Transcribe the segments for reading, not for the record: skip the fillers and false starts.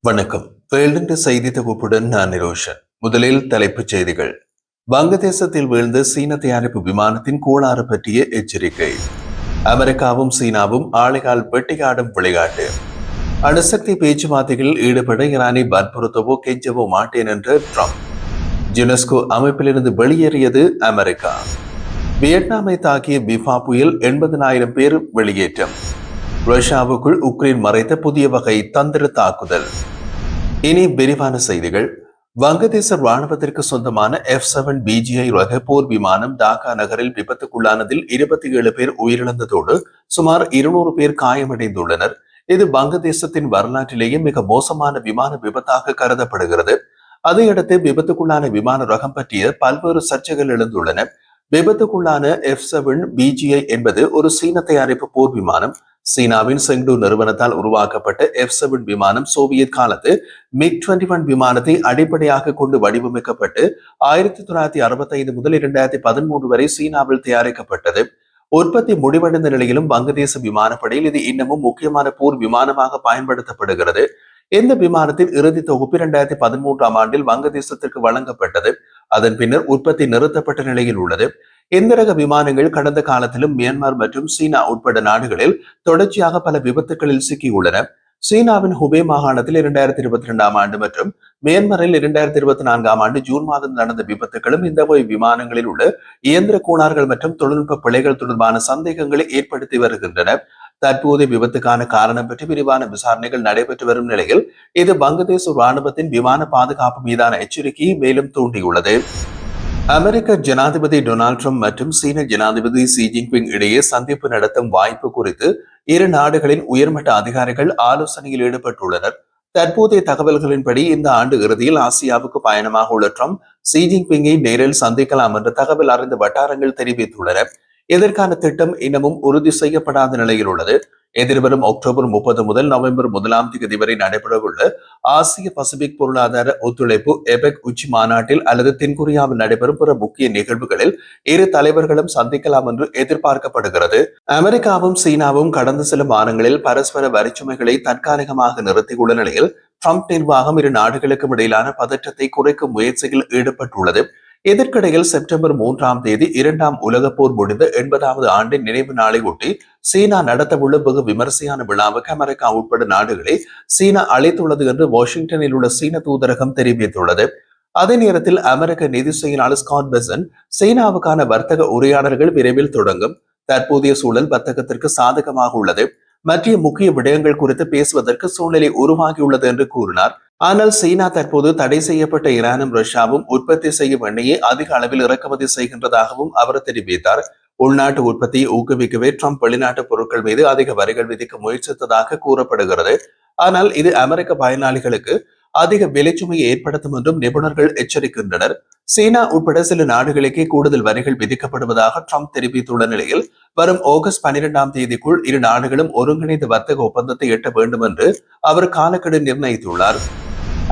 வணக்கம். வேல்டு செய்தி தொகுப்புடன் நான் நிரோஷன். முதலில் தலைப்புச் செய்திகள். வங்கதேசத்தில் வீழ்ந்த சீன தயாரிப்பு விமானத்தின் கோளாறு பற்றிய எச்சரிக்கை. அமெரிக்காவும் சீனாவும் ஆளைகால் வெட்டியாடும் விளையாட்டு. அணுசக்தி பேச்சுவார்த்தைகளில் ஈடுபட ஈரானை வற்புறுத்தவோ கெஞ்சவோ மாட்டேன் என்ற ட்ரம்ப். யுனெஸ்கோ அமைப்பிலிருந்து வெளியேறியது அமெரிக்கா. வியட்நாமை தாக்கிய பிஃபா புயல் 80,000 பேர் வெளியேற்றம். ரஷ்யாவுக்குள் உக்ரைன் மறைத்த புதிய வகை தந்திர தாக்குதல். இனி விரிவான செய்திகள். வங்கதேச ராணுவத்திற்கு சொந்தமான F7 BGI ரக போர் விமானம் டாக்கா நகரில் விபத்துக்குள்ளானதில் 27 பேர் உயிரிழந்ததோடு சுமார் 200 பேர் காயமடைந்துள்ளனர். இது வங்கதேசத்தின் வரலாற்றிலேயே மிக மோசமான விமான விபத்தாக கருதப்படுகிறது. அதையடுத்து விபத்துக்குள்ளான விமான ரகம் பற்றிய பல்வேறு சர்ச்சைகள் எழுந்துள்ளன. விபத்துக்குள்ளான F7 BGI என்பது ஒரு சீன தயாரிப்பு போர் விமானம். சீனாவின் செங்டு நிறுவனத்தால் உருவாக்கப்பட்ட F7 விமானம் சோவியத் காலத்து MiG-21 விமானத்தை அடிப்படையாக கொண்டு வடிவமைக்கப்பட்டு 1965 முதல் 2013 வரை சீனாவில் தயாரிக்கப்பட்டது. உற்பத்தி முடிவடைந்த நிலையிலும் வங்கதேச விமானப்படையில் இது இன்னமும் முக்கியமான போர் விமானமாக பயன்படுத்தப்படுகிறது. இந்த விமானத்தின் இறுதி தொகுப்பு 2013ஆம் ஆண்டில் வங்கதேசத்திற்கு வழங்கப்பட்டது. அதன் பின்னர் உற்பத்தி நிறுத்தப்பட்ட நிலையில் உள்ளது. இந்த ரக விமானங்கள் கடந்த காலத்திலும் மியான்மர் மற்றும் சீனா உட்பட நாடுகளில் தொடர்ச்சியாக பல விபத்துகளில் சிக்கியுள்ளன. சீனாவின் ஹுபே மாகாணத்தில் 2022ஆம் ஆண்டு மற்றும் மியான்மரில் 2024ஆம் ஆண்டு ஜூன் மாதம் நடந்த விபத்துகளும் இந்த வகை விமானங்களில் உள்ள இயந்திர கோளாறுகள் மற்றும் தொழில்நுட்ப பிழைகள் தொடர்பான சந்தேகங்களை ஏற்படுத்தி வருகின்றன. தற்போதைய விபத்துக்கான காரணம் பற்றி விரிவான விசாரணைகள் நடைபெற்று வரும் நிலையில் இது வங்கதேச ராணுவத்தின் விமான பாதுகாப்பு மீதான எச்சரிக்கையை மேலும் தூண்டியுள்ளது. அமெரிக்க ஜனாதிபதி டொனால்ட் ட்ரம்ப் மற்றும் சீன ஜனாதிபதி ஷி ஜின்பிங் இடையே சந்திப்பு நடத்தும் வாய்ப்பு குறித்து இரு நாடுகளின் உயர்மட்ட அதிகாரிகள் ஆலோசனையில் ஈடுபட்டுள்ளனர். தற்போதைய தகவல்களின்படி இந்த ஆண்டு இறுதியில் ஆசியாவுக்கு பயணமாக உள்ள ட்ரம்ப் ஷி ஜின்பிங்கை நேரில் சந்திக்கலாம் என்ற தகவல் அறிந்த வட்டாரங்கள் தெரிவித்துள்ளன. இதற்கான திட்டம் இன்னமும் உறுதி செய்யப்படாத நிலையில் உள்ளது. எதிர்வரும் அக்டோபர் 30 முதல் நவம்பர் 1 வரை நடைபெறவுள்ள ஆசிய பசிபிக் பொருளாதார ஒத்துழைப்பு எபெக் உச்சி மாநாட்டில் அல்லது தென்கொரியாவில் நடைபெறும் பிற முக்கிய நிகழ்வுகளில் இரு தலைவர்களும் சந்திக்கலாம் என்று எதிர்பார்க்கப்படுகிறது. அமெரிக்காவும் சீனாவும் கடந்த சில மாதங்களில் பரஸ்பர வரிச்சுமைகளை தற்காலிகமாக நிறுத்தியுள்ள நிலையில் ட்ரம்ப் நிர்வாகம் இரு நாடுகளுக்கும் இடையிலான பதற்றத்தை குறைக்கும் முயற்சியில் ஈடுபட்டுள்ளது. இதற்கிடையில் செப்டம்பர் 3 இரண்டாம் உலக போர் முடிந்த 80வது ஆண்டின் நினைவு நாளை ஒட்டி சீனா நடத்தவுள்ள வெகு விமர்சையான விழாவுக்கு அமெரிக்கா உட்பட நாடுகளை சீனா அழைத்துள்ளது என்று வாஷிங்டனில் உள்ள சீன தூதரகம் தெரிவித்துள்ளது. அதே நேரத்தில் அமெரிக்க நிதி செயலாளர் ஸ்காட் பெசன் சீனாவுக்கான வர்த்தக உரையாடல்கள் விரைவில் தொடங்கும். தற்போதைய சூழல் வர்த்தகத்திற்கு சாதகமாக உள்ளது. மற்ற முக்கிய விடயங்கள் குறித்து பேசுவதற்கு சூழ்நிலை உருவாகியுள்ளது என்று கூறினார். ஆனால் சீனா தற்போது தடை செய்யப்பட்ட ஈரானும் ரஷ்யாவும் உற்பத்தி செய்யும் எண்ணெயை அதிக அளவில் இறக்குமதி செய்கின்றதாகவும் அவர் தெரிவித்தார். உள்நாட்டு உற்பத்தியை ஊக்குவிக்கவே ட்ரம்ப் வெளிநாட்டு பொருட்கள் மீது அதிக வரிகள் விதிக்க முயற்சித்ததாக கூறப்படுகிறது. ஆனால் இது அமெரிக்க பயனாளிகளுக்கு அதிக விலைச்சுமையை ஏற்படுத்தும் என்றும் நிபுணர்கள் எச்சரிக்கின்றனர். சீனா உட்பட சில நாடுகளுக்கே கூடுதல் வரிகள் விதிக்கப்படுவதாக ட்ரம்ப் தெரிவித்துள்ள நிலையில் வரும் ஆகஸ்ட் 12 இரு நாடுகளும் ஒருங்கிணைந்த வர்த்தக ஒப்பந்தத்தை எட்ட வேண்டும் என்று அவர் காலக்கெடு நிர்ணயித்துள்ளார்.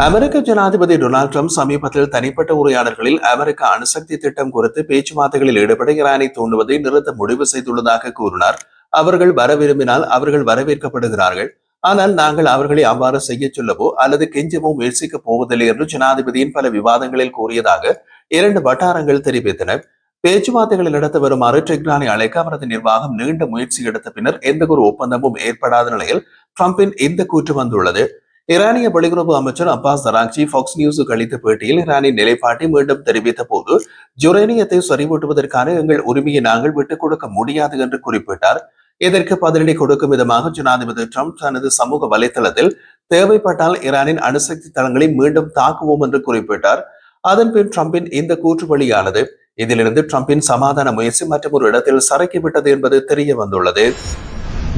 அமெரிக்க ஜனாதிபதி டொனால்ட் ட்ரம்ப் சமீபத்தில் தனிப்பட்ட உரையாடல்களில் அமெரிக்க அணுசக்தி திட்டம் குறித்து பேச்சுவார்த்தைகளில் ஈடுபட ஈரானை தூண்டுவதை நிறுத்த முடிவு செய்துள்ளதாக கூறினார். அவர்கள் வர விரும்பினால் அவர்கள் வரவேற்கப்படுகிறார்கள். ஆனால் நாங்கள் அவர்களை அவ்வாறு செய்ய சொல்லவோ அல்லது கெஞ்சவோ முயற்சிக்க போவதில்லை என்று ஜனாதிபதியின் பல விவாதங்களில் கூறியதாக 2 வட்டாரங்கள் தெரிவித்தன. பேச்சுவார்த்தைகளை நடத்த வருமாறு டெஹ்ரானை அழைக்க அவரது நிர்வாகம் நீண்ட முயற்சி எடுத்த பின்னர் எந்த ஒரு ஒப்பந்தமும் ஏற்படாத நிலையில் ட்ரம்பின் இந்த கூற்று வந்துள்ளது. ஈரானிய வெளியுறவு அமைச்சர் அப்பாஸ் அராக்சி ஃபாக்ஸ் நியூஸுக்கு அளித்த பேட்டியில் ஈரானின் நிலைப்பாட்டை மீண்டும் தெரிவித்த போது யுரேனியத்தை சரிவூட்டுவதற்கான எங்கள் உரிமையை நாங்கள் விட்டுக் கொடுக்க முடியாது என்று குறிப்பிட்டார். இதற்கு பதிலடி கொடுக்கும் விதமாக ஜனாதிபதி ட்ரம்ப் தனது சமூக வலைதளத்தில் தேவைப்பட்டால் ஈரானின் அணுசக்தி தளங்களை மீண்டும் தாக்குவோம் என்று குறிப்பிட்டார். அதன் பின் ட்ரம்பின் இந்த கூற்று வெளியானது. இதிலிருந்து ட்ரம்பின் சமாதான முயற்சி மற்றும் ஒரு இடத்தில் சறுக்கிவிட்டது என்பது தெரிய வந்துள்ளது.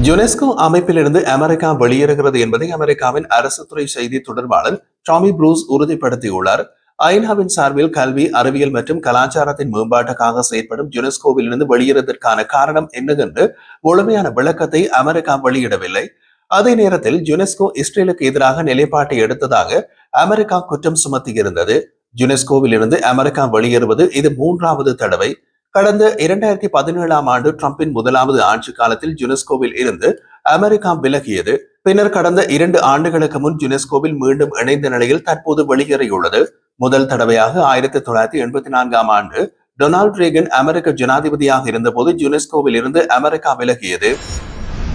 யுனெஸ்கோ அமைப்பிலிருந்து அமெரிக்கா வெளியேறுகிறது என்பதை அமெரிக்காவின் அரசு துறை செய்தி தொடர்பாளர் டாமி ப்ரூஸ் உறுதிப்படுத்தியுள்ளார். ஐநாவின் சார்பில் கல்வி, அறிவியல் மற்றும் கலாச்சாரத்தின் மேம்பாட்டுக்காக செயற்படும் யுனெஸ்கோவில் இருந்து வெளியேறுவதற்கான காரணம் என்னவென்று முழுமையான விளக்கத்தை அமெரிக்கா வெளியிடவில்லை. அதே நேரத்தில் யுனெஸ்கோ இஸ்ரேலுக்கு எதிராக நிலைப்பாட்டை எடுத்ததாக அமெரிக்கா குற்றம் சுமத்தியிருந்தது. யுனெஸ்கோவில் இருந்து அமெரிக்கா வெளியேறுவது இது 3வது தடவை. கடந்த 2017ஆம் ஆண்டு ட்ரம்பின் முதலாவது ஆட்சி காலத்தில் யுனெஸ்கோவில் இருந்து அமெரிக்கா விலகியது. பின்னர் கடந்த 2 ஆண்டுகளுக்கு முன் யுனெஸ்கோவில் மீண்டும் இணைந்த நிலையில் தற்போது வெளியேறியுள்ளது. முதல் தடவையாக 1984ஆம் ஆண்டு டொனால்ட் ரீகன் அமெரிக்க ஜனாதிபதியாக இருந்தபோது யுனெஸ்கோவில் இருந்து அமெரிக்கா விலகியது.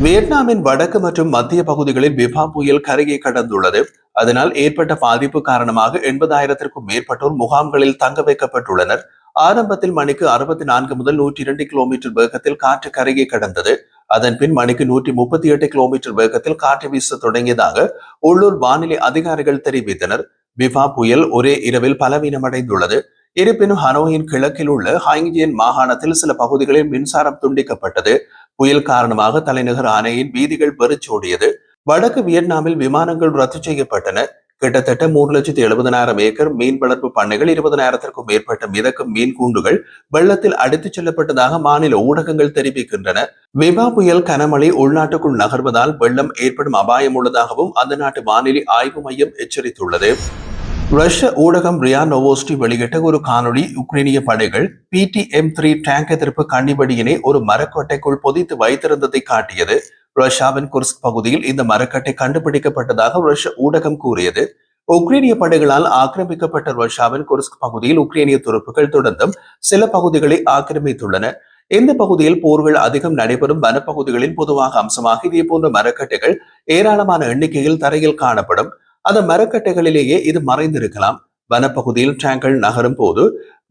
வியட்நாமின் வடக்கு மற்றும் மத்திய பகுதிகளில் பிபா புயல் கரையை கடந்துள்ளது. அதனால் ஏற்பட்ட பாதிப்பு காரணமாக 80,000க்கும் மேற்பட்டோர் முகாம்களில் தங்க வைக்கப்பட்டுள்ளனர். ஆரம்பத்தில் மணிக்கு 64 முதல் 102 கிலோமீட்டர் வேகத்தில் காற்று கரையை கடந்தது. அதன் பின் மணிக்கு 138 கிலோமீட்டர் வேகத்தில் காற்று வீச தொடங்கியதாக உள்ளூர் வானிலை அதிகாரிகள் தெரிவித்தனர். பிபா புயல் ஒரே இரவில் பலவீனமடைந்துள்ளது. இருப்பினும் ஹனோயின் கிழக்கில் உள்ள ஹைங்கியன் மாகாணத்தில் சில பகுதிகளில் மின்சாரம் துண்டிக்கப்பட்டது. புயல் காரணமாக தலைநகர் ஹனோயின் வீதிகள் வெறிச்சோடியது. வடக்கு வியட்நாமில் விமானங்கள் ரத்து செய்யப்பட்டன. கிட்டத்தட்ட 3,70,000 ஏக்கர் மீன் வளர்ப்பு பண்ணைகள், 20,000க்கும் மேற்பட்ட மிதக்கும் மீன் கூண்டுகள் வெள்ளத்தில் அடித்துச் செல்லப்பட்டதாக மாநில ஊடகங்கள் தெரிவிக்கின்றன. பிபா புயல் கனமழை உள்நாட்டுக்குள் நகர்வதால் வெள்ளம் ஏற்படும் அபாயம் உள்ளதாகவும் அந்த நாட்டு வானிலை ஆய்வு மையம் எச்சரித்துள்ளது. ரஷ்ய ஊடகம் ரியா நோவோஸ்டி வெளியிட்ட ஒரு காணொளி உக்ரைனிய படைகள் PTM-3 டேங்க் எதிர்ப்பு கண்ணிவெடியினை ஒரு மரக்கட்டைக்குள் பொதித்து வைத்திருந்ததை காட்டியது. ரஷ்யாவின் குர்ஸ்க் பகுதியில் இந்த மரக்கட்டை கண்டுபிடிக்கப்பட்டதாக ரஷ்ய ஊடகம் கூறியது. உக்ரைனிய படைகளால் ஆக்கிரமிக்கப்பட்ட ரஷ்யாவின் குர்ஸ்க் பகுதியில் உக்ரைனிய துருப்புகள் தொடர்ந்தும் சில பகுதிகளை ஆக்கிரமித்துள்ளன. இந்த பகுதியில் போர்கள் அதிகம் நடைபெறும் வனப்பகுதிகளின் பொதுவாக அம்சமாக இதே போன்ற மரக்கட்டைகள் ஏராளமான எண்ணிக்கையில் தரையில் காணப்படும். அந்த மரக்கட்டைகளிலேயே இது மறைந்திருக்கலாம். வனப்பகுதியில் டேங்கர்கள் நகரும் போது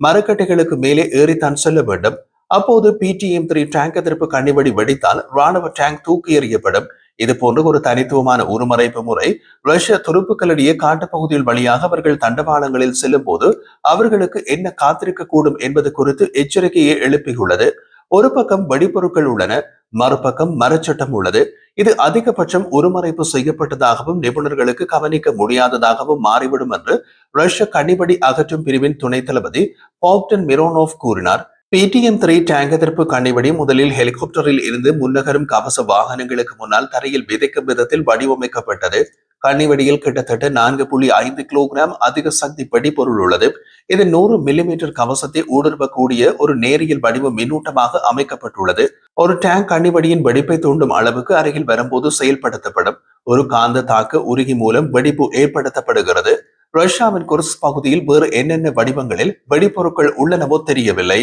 மரக்கட்டைகளுக்கு மேலே ஏறித்தான் செல்ல வேண்டும். அப்போது PTM-3 டேங்க் எதிர்ப்பு கண்ணிவெடி வெடித்தால் ராணுவ டேங்க் தூக்கி எறியப்படும். இது போன்ற ஒரு தனித்துவமான உருமறைப்பு முறை ரஷ்ய துருப்புக்களிடையே காட்டுப்பகுதியில் வழியாக அவர்கள் தண்டவாளங்களில் செல்லும் போது அவர்களுக்கு என்ன காத்திருக்க கூடும் என்பது குறித்து எச்சரிக்கையை எழுப்பியுள்ளது. ஒரு பக்கம் வெடிப்பொருட்கள் உள்ளன, மறுபக்கம் மரச்சட்டம் உள்ளது. இது அதிகபட்சம் உருமறைப்பு செய்யப்பட்டதாகவும் நிபுணர்களுக்கு கவனிக்க முடியாததாகவும் மாறிவிடும் என்று ரஷ்ய கண்ணிவெடி அகற்றும் பிரிவின் துணை தளபதி பாக்டன் மிரோனோவ் கூறினார். PTM-3 டேங்க் எதிர்ப்பு கண்ணிவெடி முதலில் ஹெலிகாப்டரில் இருந்து முன்னகரும் கவச வாகனங்களுக்கு முன்னால் தரையில் விதைக்கும் விதத்தில் வடிவமைக்கப்பட்டது. கண்ணிவெடியில் கிட்டத்தட்ட 4.5 கிலோகிராம் அதிக சக்தி வெடிபொருள் உள்ளது. இது 100 மில்லிமீட்டர் கவசத்தை ஊடுருவக்கூடிய ஒரு நேரியல் வடிவ மின்னூட்டமாக அமைக்கப்பட்டுள்ளது. ஒரு டேங்க் கண்ணிவெடியின் வெடிப்பை தூண்டும் அளவுக்கு அருகில் வரும்போது செயல்படுத்தப்படும் ஒரு காந்த தாக்க உருகி மூலம் வெடிப்பு ஏற்படுத்தப்படுகிறது. ரஷ்யாவின் குர்ஸ்க் பகுதியில் வேறு என்னென்ன வடிவங்களில் வெடிப்பொருட்கள் உள்ளனவோ தெரியவில்லை.